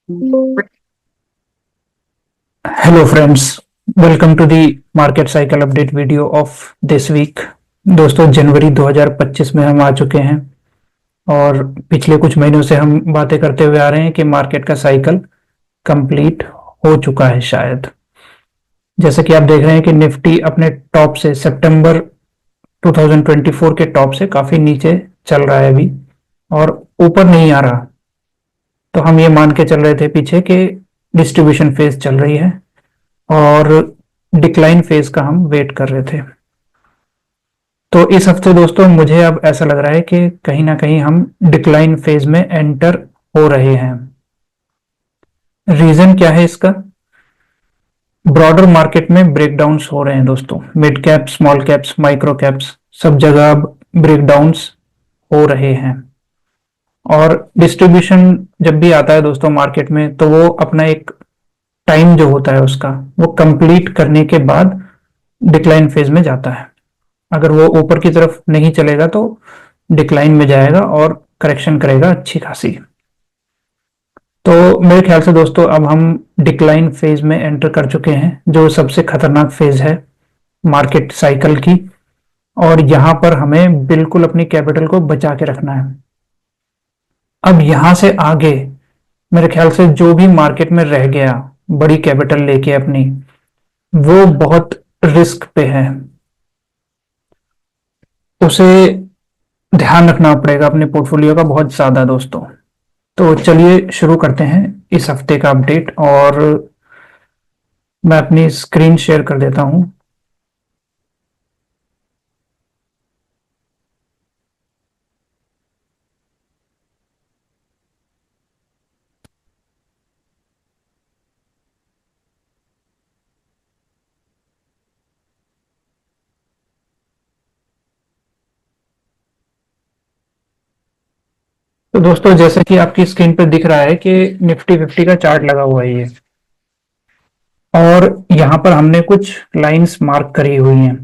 Hello friends, welcome to the market cycle update video of this week. दोस्तों, जनवरी 2025 में हम आ चुके हैं और पिछले कुछ महीनों से हम बातें करते हुए आ रहे हैं कि मार्केट का साइकिल कंप्लीट हो चुका है शायद। जैसे कि आप देख रहे हैं कि निफ्टी अपने टॉप से सितंबर 2024 के टॉप से काफी नीचे चल रहा है अभी और ऊपर नहीं आ रहा। तो हम ये मान के चल रहे थे पीछे कि डिस्ट्रीब्यूशन फेज चल रही है और डिक्लाइन फेज का हम वेट कर रहे थे। तो इस हफ्ते दोस्तों मुझे अब ऐसा लग रहा है कि कहीं ना कहीं हम डिक्लाइन फेज में एंटर हो रहे हैं। रीजन क्या है इसका? ब्रॉडर मार्केट में ब्रेकडाउन्स हो रहे हैं दोस्तों। Mid cap, small caps, micro caps, सब जगह अब ब्रेकडाउन्स हो रहे हैं। और डिस्ट्रीब्यूशन जब भी आता है दोस्तों मार्केट में, तो वो अपना एक टाइम जो होता है उसका वो कंप्लीट करने के बाद डिक्लाइन फेज में जाता है। अगर वो ऊपर की तरफ नहीं चलेगा तो डिक्लाइन में जाएगा और करेक्शन करेगा अच्छी खासी। तो मेरे ख्याल से दोस्तों अब हम डिक्लाइन फेज में एंटर कर चुके हैं, जो सबसे खतरनाक फेज है मार्केट साइकिल की। और यहां पर हमें बिल्कुल अपनी कैपिटल को बचा के रखना है। अब यहां से आगे मेरे ख्याल से जो भी मार्केट में रह गया बड़ी कैपिटल लेके अपनी, वो बहुत रिस्क पे है। उसे ध्यान रखना पड़ेगा अपने पोर्टफोलियो का बहुत ज्यादा दोस्तों। तो चलिए शुरू करते हैं इस हफ्ते का अपडेट। और मैं अपनी स्क्रीन शेयर कर देता हूं। तो दोस्तों जैसे कि आपकी स्क्रीन पर दिख रहा है कि निफ्टी 50 का चार्ट लगा हुआ है ये। और यहां पर हमने कुछ लाइंस मार्क करी हुई हैं।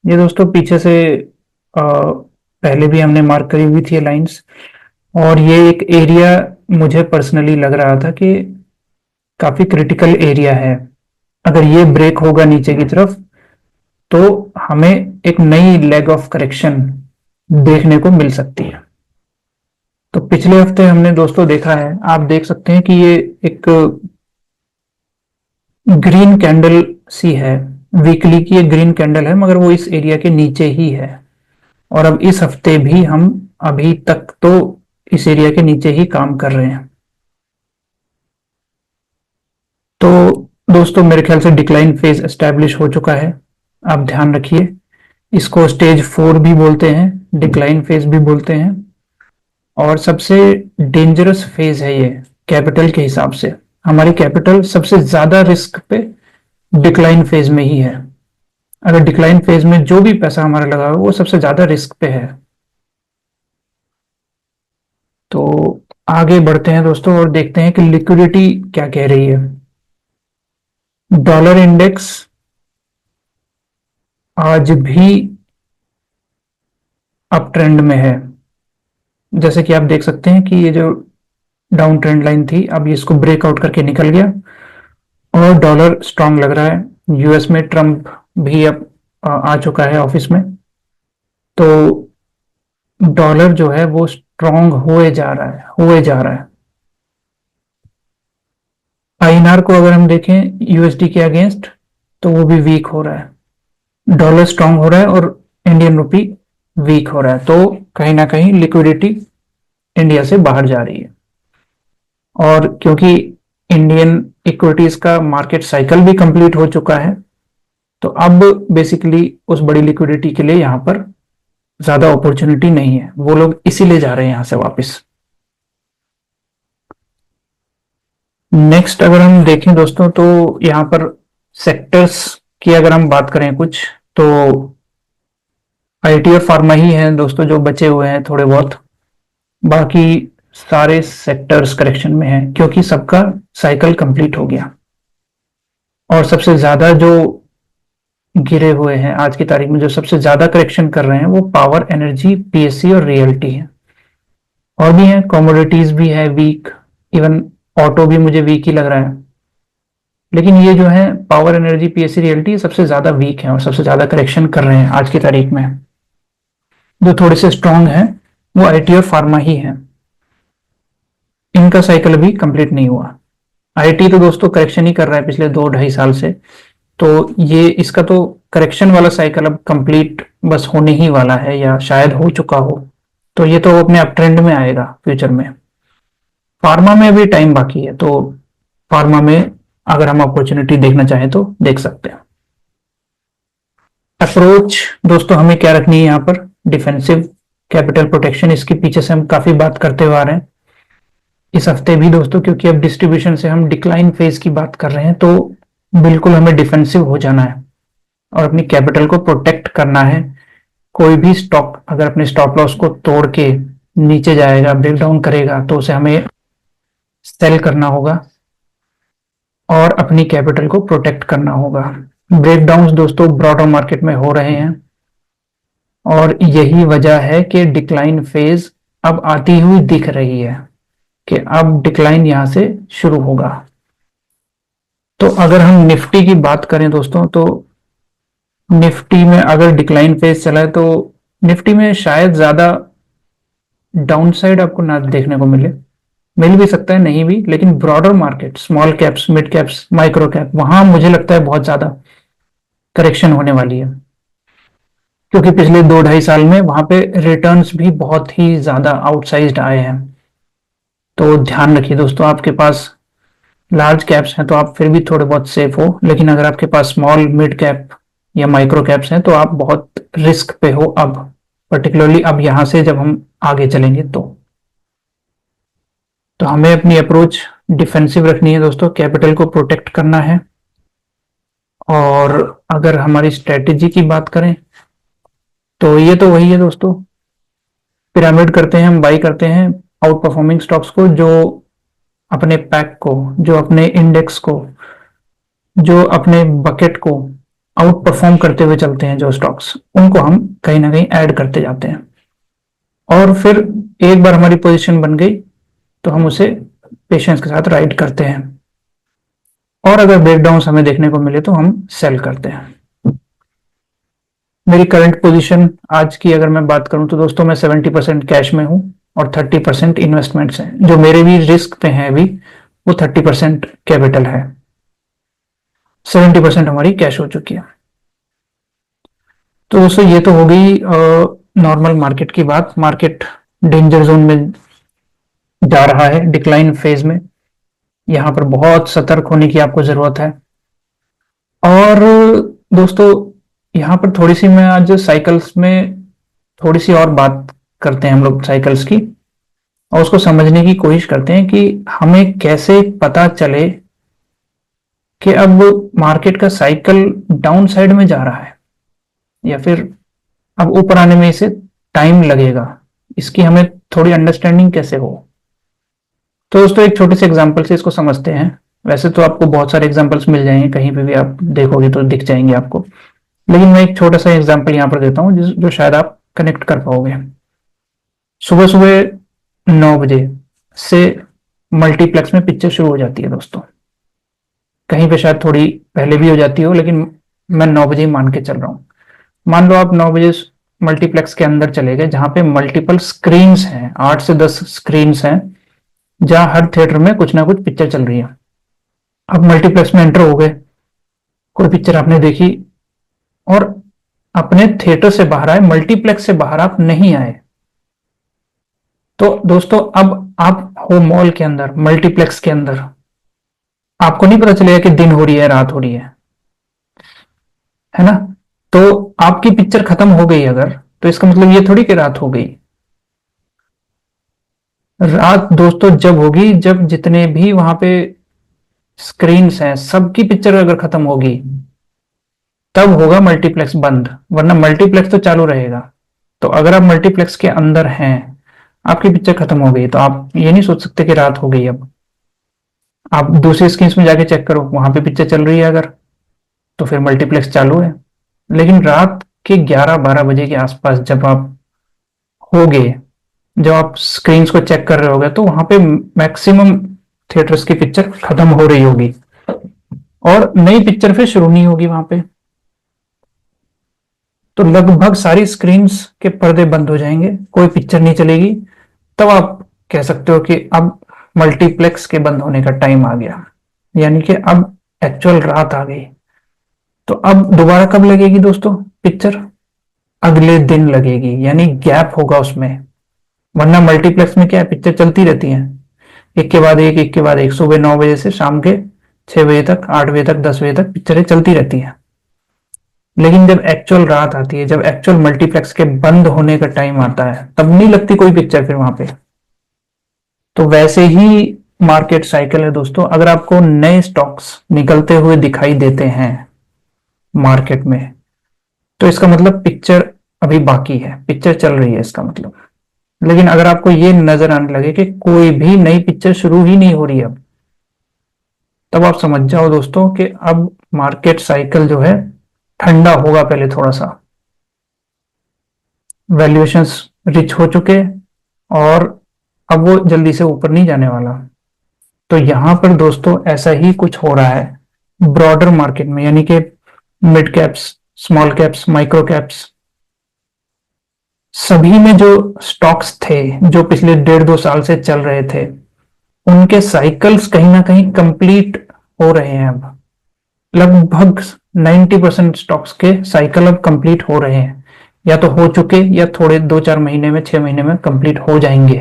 ये दोस्तों पीछे से पहले भी हमने मार्क करी हुई थी ये लाइंस। और ये एक एरिया मुझे पर्सनली लग रहा था कि काफी क्रिटिकल एरिया है। अगर ये ब्रेक होगा नीचे की तरफ तो हमें एक नई लेग ऑफ करेक्शन देखने को मिल सकती है। तो पिछले हफ्ते हमने दोस्तों देखा है, आप देख सकते हैं कि ये एक ग्रीन कैंडल सी है। वीकली की एक ग्रीन कैंडल है, मगर वो इस एरिया के नीचे ही है। और अब इस हफ्ते भी हम अभी तक तो इस एरिया के नीचे ही काम कर रहे हैं। तो दोस्तों मेरे ख्याल से डिक्लाइन फेज एस्टैब्लिश हो चुका है। आप ध्यान रखिए, इसको स्टेज 4 भी बोलते हैं, डिक्लाइन फेज भी बोलते हैं। और सबसे डेंजरस फेज है ये कैपिटल के हिसाब से। हमारी कैपिटल सबसे ज्यादा रिस्क पे डिक्लाइन फेज में ही है। अगर डिक्लाइन फेज में जो भी पैसा हमारा लगा हो वो सबसे ज्यादा रिस्क पे है। तो आगे बढ़ते हैं दोस्तों और देखते हैं कि लिक्विडिटी क्या कह रही है। डॉलर इंडेक्स आज भी अप ट्रेंड में है। जैसे कि आप देख सकते हैं कि ये जो डाउन ट्रेंड लाइन थी, अब इसको ब्रेकआउट करके निकल गया और डॉलर स्ट्रांग लग रहा है। यूएस में ट्रम्प भी अब आ चुका है ऑफिस में। तो डॉलर जो है वो स्ट्रांग हुए जा रहा है, हुए जा रहा है। आईएनआर को अगर हम देखें यूएसडी के अगेंस्ट, तो वो भी वीक हो रहा है। डॉलर स्ट्रांग हो रहा है और इंडियन रुपी वीक हो रहा है। तो कहीं ना कहीं लिक्विडिटी इंडिया से बाहर जा रही है। और क्योंकि इंडियन इक्विटीज का मार्केट साइकिल भी कंप्लीट हो चुका है, तो अब बेसिकली उस बड़ी लिक्विडिटी के लिए यहां पर ज्यादा अपॉर्चुनिटी नहीं है। वो लोग इसीलिए जा रहे हैं यहां से वापस। नेक्स्ट अगर हम देखें दोस्तों, तो यहां पर सेक्टर्स की अगर हम बात करें कुछ, तो आईटी और फार्मा ही हैं दोस्तों जो बचे हुए हैं थोड़े बहुत। बाकी सारे सेक्टर्स करेक्शन में हैं क्योंकि सबका साइकिल कंप्लीट हो गया। और सबसे ज्यादा जो गिरे हुए हैं आज की तारीख में, जो सबसे ज्यादा करेक्शन कर रहे हैं, वो पावर, एनर्जी, पीएससी और रियल्टी है। और भी हैं, कमोडिटीज भी है वीक। इवन ऑटो भी मुझे वीक ही लग रहा है, लेकिन ये जो है पावर एनर्जी पीएससी रियल्टी सबसे ज्यादा वीक है और सबसे ज्यादा करेक्शन कर रहे हैं आज की तारीख में। जो थोड़े से स्ट्रांग है वो आईटी और फार्मा ही है। इनका साइकिल अभी कंप्लीट नहीं हुआ। आईटी तो दोस्तों करेक्शन ही कर रहा है पिछले 2-2.5 साल से, तो ये इसका तो करेक्शन वाला साइकिल अब कंप्लीट बस होने ही वाला है या शायद हो चुका हो, तो ये तो अपने अप ट्रेंड में आएगा फ्यूचर में। फार्मा में अभी टाइम बाकी है, तो फार्मा में अगर हम अपॉर्चुनिटी देखना चाहें तो देख सकते हैं। अप्रोच दोस्तों हमें क्या रखनी है यहाँ पर, डिफेंसिव कैपिटल प्रोटेक्शन, इसके पीछे से हम काफी बात करते हुए आ रहे हैं इस हफ्ते भी दोस्तों, क्योंकि अब डिस्ट्रीब्यूशन से हम डिक्लाइन फेज की बात कर रहे हैं, तो बिल्कुल हमें डिफेंसिव हो जाना है और अपनी कैपिटल को प्रोटेक्ट करना है। कोई भी स्टॉक अगर अपने स्टॉप लॉस को तोड़ के नीचे जाएगा, ब्रेक डाउन करेगा, तो उसे हमें सेल करना होगा और अपनी कैपिटल को प्रोटेक्ट करना होगा। ब्रेकडाउन्स दोस्तों ब्रॉडर मार्केट में हो रहे हैं और यही वजह है कि डिक्लाइन फेज अब आती हुई दिख रही है कि अब डिक्लाइन यहां से शुरू होगा। तो अगर हम निफ्टी की बात करें दोस्तों, तो निफ्टी में अगर डिक्लाइन फेज चला है तो निफ्टी में शायद ज्यादा डाउनसाइड आपको ना देखने को मिले, मिल भी सकता है नहीं भी, लेकिन broader market small caps, mid caps, micro cap, वहां मुझे लगता है बहुत ज्यादा करेक्शन होने वाली है, क्योंकि पिछले 2-2.5 साल में वहां पे रिटर्न्स भी बहुत ही ज्यादा आउटसाइज्ड आए हैं। तो ध्यान रखिए दोस्तों, आपके पास लार्ज कैप्स हैं तो आप फिर भी थोड़े बहुत सेफ हो, लेकिन अगर आपके पास स्मॉल मिड कैप या माइक्रो कैप्स हैं तो आप बहुत रिस्क पे हो अब, पर्टिकुलरली अब यहां से जब हम आगे चलेंगे तो हमें अपनी अप्रोच डिफेंसिव रखनी है दोस्तों, कैपिटल को प्रोटेक्ट करना है। और अगर हमारी स्ट्रेटेजी की बात करें तो ये तो वही है दोस्तों, पिरामिड करते हैं हम, बाई करते हैं आउट परफॉर्मिंग स्टॉक्स को, जो अपने पैक को, जो अपने इंडेक्स को, जो अपने बकेट को आउट परफॉर्म करते हुए चलते हैं, जो स्टॉक्स, उनको हम कहीं ना कहीं ऐड करते जाते हैं और फिर एक बार हमारी पोजीशन बन गई तो हम उसे पेशेंस के साथ राइड करते हैं और अगर ब्रेकडाउन हमें देखने को मिले तो हम सेल करते हैं। मेरी करंट पोजीशन आज की अगर मैं बात करूं तो दोस्तों मैं 70% कैश में हूं और 30% इन्वेस्टमेंट्स हैं, जो मेरे भी रिस्क पे हैं अभी, वो 30% कैपिटल है, 70% हमारी कैश हो चुकी है। तो दोस्तों ये तो हो गई नॉर्मल मार्केट की बात। मार्केट डेंजर जोन में जा रहा है डिक्लाइन फेज में, यहां पर बहुत सतर्क होने की आपको जरूरत है। और दोस्तों यहाँ पर थोड़ी सी मैं आज साइकिल्स में थोड़ी सी और बात करते हैं हम लोग साइकिल्स की, और उसको समझने की कोशिश करते हैं कि हमें कैसे पता चले कि अब मार्केट का साइकिल डाउन साइड में जा रहा है या फिर अब ऊपर आने में इसे टाइम लगेगा, इसकी हमें थोड़ी अंडरस्टैंडिंग कैसे हो। तो दोस्तों एक छोटे से एग्जांपल से इसको समझते हैं। वैसे तो आपको बहुत सारे एग्जांपल्स मिल जाएंगे, कहीं पे भी आप देखोगे तो दिख जाएंगे आपको, लेकिन मैं एक छोटा सा एग्जांपल यहाँ पर देता हूँ जो शायद आप कनेक्ट कर पाओगे। सुबह सुबह 9 बजे से मल्टीप्लेक्स में पिक्चर शुरू हो जाती है दोस्तों, कहीं पे शायद थोड़ी पहले भी हो जाती हो, लेकिन मैं 9 बजे ही मान के चल रहा हूँ। मान लो आप 9 बजे मल्टीप्लेक्स के अंदर चले गए, जहां पे मल्टीपल स्क्रीन हैं, 8 से 10 स्क्रीन हैं, जहां हर थिएटर में कुछ ना कुछ पिक्चर चल रही है। अब मल्टीप्लेक्स में एंटर हो गए, कोई पिक्चर आपने देखी और अपने थिएटर से बाहर आए, मल्टीप्लेक्स से बाहर आप नहीं आए, तो दोस्तों अब आप हो मॉल के अंदर, मल्टीप्लेक्स के अंदर, आपको नहीं पता चलेगा कि दिन हो रही है रात हो रही है ना। तो आपकी पिक्चर खत्म हो गई अगर, तो इसका मतलब ये थोड़ी कि रात हो गई। रात दोस्तों जब होगी जब जितने भी वहां पे स्क्रीन हैं सबकी पिक्चर अगर खत्म होगी, तब होगा मल्टीप्लेक्स बंद, वरना मल्टीप्लेक्स तो चालू रहेगा। तो अगर आप मल्टीप्लेक्स के अंदर हैं, आपकी पिक्चर खत्म हो गई, तो आप ये नहीं सोच सकते कि रात हो गई। अब आप दूसरी स्क्रीन में जाके चेक करो, वहां पे पिक्चर चल रही है अगर, तो फिर मल्टीप्लेक्स चालू है। लेकिन रात के 11-12 बजे के आसपास जब आप होगे, जब आप स्क्रीन को चेक कर रहे होगे, तो वहां पे मैक्सिमम थिएटर्स की पिक्चर खत्म हो रही होगी और नई पिक्चर फिर शुरू नहीं होगी वहां पे। तो लगभग सारी स्क्रीन्स के पर्दे बंद हो जाएंगे, कोई पिक्चर नहीं चलेगी। तब आप कह सकते हो कि अब मल्टीप्लेक्स के बंद होने का टाइम आ गया, यानी कि अब एक्चुअल रात आ गई। तो अब दोबारा कब लगेगी दोस्तों पिक्चर? अगले दिन लगेगी, यानी गैप होगा उसमें। वरना मल्टीप्लेक्स में क्या है, पिक्चर चलती रहती है, एक के बाद एक, एक के बाद एक, सुबह 9 बजे से शाम के 6 बजे तक, 8 बजे तक, 10 बजे तक पिक्चरें चलती रहती हैं। लेकिन जब एक्चुअल रात आती है, जब एक्चुअल मल्टीप्लेक्स के बंद होने का टाइम आता है, तब नहीं लगती कोई पिक्चर फिर वहां पे। तो वैसे ही मार्केट साइकिल है दोस्तों। अगर आपको नए स्टॉक्स निकलते हुए दिखाई देते हैं मार्केट में, तो इसका मतलब पिक्चर अभी बाकी है, पिक्चर चल रही है इसका मतलब। लेकिन अगर आपको ये नजर आने लगे कि कोई भी नई पिक्चर शुरू ही नहीं हो रही अब, तब आप समझ जाओ दोस्तों कि अब मार्केट साइकिल जो है ठंडा होगा पहले थोड़ा सा। वैल्यूएशंस रिच हो चुके और अब वो जल्दी से ऊपर नहीं जाने वाला। तो यहां पर दोस्तों ऐसा ही कुछ हो रहा है ब्रॉडर मार्केट में, यानी कि mid caps, small caps, micro caps, सभी में जो स्टॉक्स थे जो पिछले 1.5-2 साल से चल रहे थे, उनके साइकिल्स कहीं ना कहीं कंप्लीट हो रहे हैं अब। लगभग 90% स्टॉक्स के साइकिल अब कंप्लीट हो रहे हैं, या तो हो चुके या थोड़े 2-4 महीने में, 6 महीने में कंप्लीट हो जाएंगे।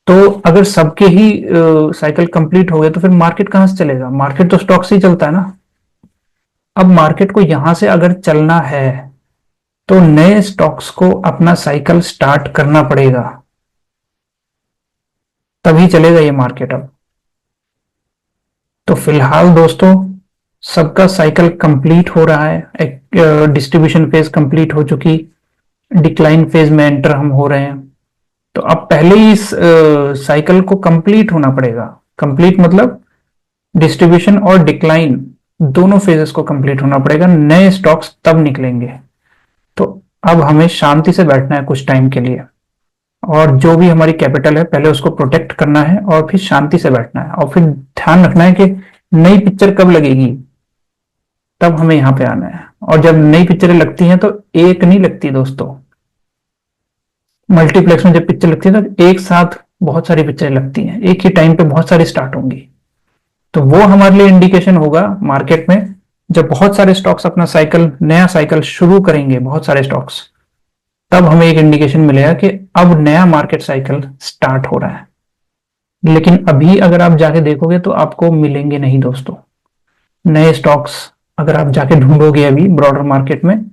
तो अगर सबके ही साइकिल कंप्लीट हो गए तो फिर मार्केट कहां से चलेगा? मार्केट तो स्टॉक्स ही चलता है ना। अब मार्केट को यहां से अगर चलना है तो नए स्टॉक्स को अपना साइकिल स्टार्ट करना पड़ेगा, तभी चलेगा ये मार्केट अब। तो फिलहाल दोस्तों सबका साइकिल कंप्लीट हो रहा है, एक डिस्ट्रीब्यूशन फेज कंप्लीट हो चुकी, डिक्लाइन फेज में एंटर हम हो रहे हैं। तो अब पहले ही इस साइकिल को कंप्लीट होना पड़ेगा। कंप्लीट मतलब डिस्ट्रीब्यूशन और डिक्लाइन दोनों फेजेस को कंप्लीट होना पड़ेगा, नए स्टॉक्स तब निकलेंगे। तो अब हमें शांति से बैठना है कुछ टाइम के लिए, और जो भी हमारी कैपिटल है पहले उसको प्रोटेक्ट करना है और फिर शांति से बैठना है, और फिर ध्यान रखना है कि नई पिक्चर कब लगेगी, तब हमें यहां पे आना है। और जब नई पिक्चरें लगती हैं तो एक नहीं लगती दोस्तों। मल्टीप्लेक्स में जब पिक्चर लगती है तो एक साथ बहुत सारी पिक्चरें लगती हैं, एक ही टाइम पे बहुत सारी स्टार्ट होंगी। तो वो हमारे लिए इंडिकेशन होगा मार्केट में, जब बहुत सारे स्टॉक्स अपना साइकिल, नया साइकिल शुरू करेंगे, बहुत सारे स्टॉक्स, तब हमें एक इंडिकेशन मिलेगा कि अब नया मार्केट साइकिल स्टार्ट हो रहा है। लेकिन अभी अगर आप जाके देखोगे तो आपको मिलेंगे नहीं दोस्तों नए स्टॉक्स। अगर आप जाके ढूंढोगे अभी ब्रॉडर मार्केट में,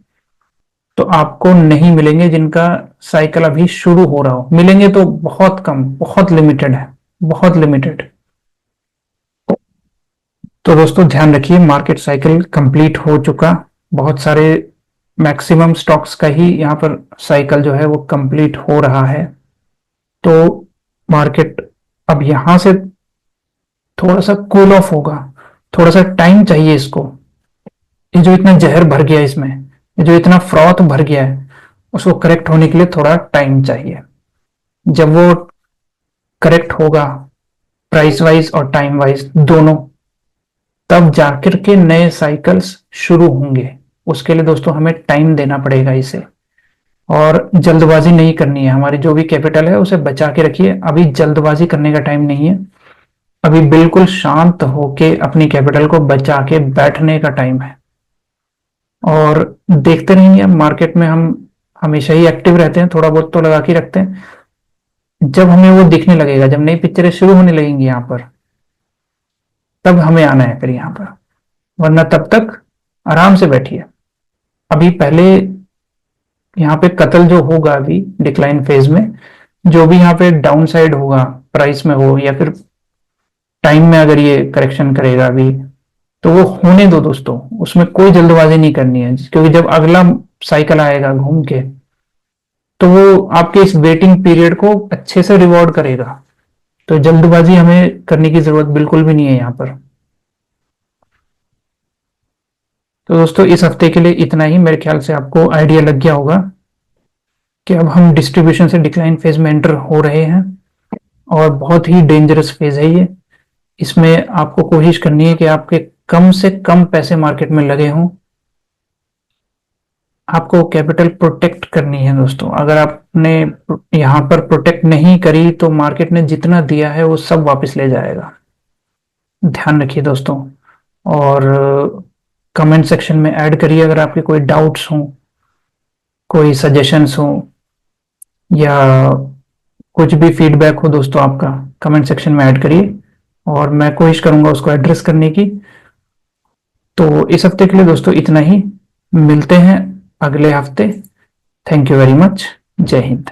तो आपको नहीं मिलेंगे जिनका साइकिल अभी शुरू हो रहा हो। मिलेंगे तो बहुत कम, बहुत लिमिटेड है, बहुत लिमिटेड। तो दोस्तों ध्यान रखिए, मार्केट साइकिल कंप्लीट हो चुका, बहुत सारे मैक्सिमम स्टॉक्स का ही यहाँ पर साइकिल जो है वो कंप्लीट हो रहा है। तो मार्केट अब यहां से थोड़ा सा कूल ऑफ होगा, थोड़ा सा टाइम चाहिए इसको। ये जो इतना जहर भर गया इसमें, ये जो इतना फ्रॉथ भर गया है, उसको करेक्ट होने के लिए थोड़ा टाइम चाहिए। जब वो करेक्ट होगा प्राइस वाइज और टाइम वाइज दोनों, तब जाकर के नए साइकिल्स शुरू होंगे। उसके लिए दोस्तों हमें टाइम देना पड़ेगा इसे, और जल्दबाजी नहीं करनी है। हमारी जो भी कैपिटल है उसे बचा के रखिए, अभी जल्दबाजी करने का टाइम नहीं है। अभी बिल्कुल शांत होके अपनी कैपिटल को बचा के बैठने का टाइम है। और देखते रहेंगे, मार्केट में हम हमेशा ही एक्टिव रहते हैं, थोड़ा बहुत तो लगा के रखते हैं। जब हमें वो दिखने लगेगा, जब नई पिक्चरें शुरू होने लगेंगी यहाँ पर, तब हमें आना है फिर यहाँ पर। वरना तब तक आराम से बैठिए। अभी पहले यहाँ पे कत्ल जो होगा अभी डिक्लाइन फेज में, जो भी यहाँ पे डाउन साइड होगा, प्राइस में हो या फिर टाइम में, अगर ये करेक्शन करेगा अभी, तो वो होने दो दोस्तों। उसमें कोई जल्दबाजी नहीं करनी है, क्योंकि जब अगला साइकिल आएगा घूम के, तो वो आपके इस वेटिंग पीरियड को अच्छे से रिवॉर्ड करेगा। तो जल्दबाजी हमें करने की जरूरत बिल्कुल भी नहीं है यहाँ पर। तो दोस्तों इस हफ्ते के लिए इतना ही। मेरे ख्याल से आपको आइडिया लग गया होगा कि अब हम डिस्ट्रीब्यूशन से डिक्लाइन फेज में एंटर हो रहे हैं। और बहुत ही डेंजरस फेज है ये। इसमें आपको कोशिश करनी है कि आपके कम से कम पैसे मार्केट में लगे हों। आपको कैपिटल प्रोटेक्ट करनी है दोस्तों। अगर आपने यहां पर प्रोटेक्ट नहीं करी तो मार्केट ने जितना दिया है वो सब वापस ले जाएगा। ध्यान रखिए दोस्तों। और कमेंट सेक्शन में ऐड करिए अगर आपके कोई डाउट्स हों, कोई सजेशंस हो, या कुछ भी फीडबैक हो दोस्तों आपका, कमेंट सेक्शन में ऐड करिए और मैं कोशिश करूंगा उसको एड्रेस करने की। तो इस हफ्ते के लिए दोस्तों इतना ही। मिलते हैं अगले हफ्ते। Thank you very much. जय हिंद।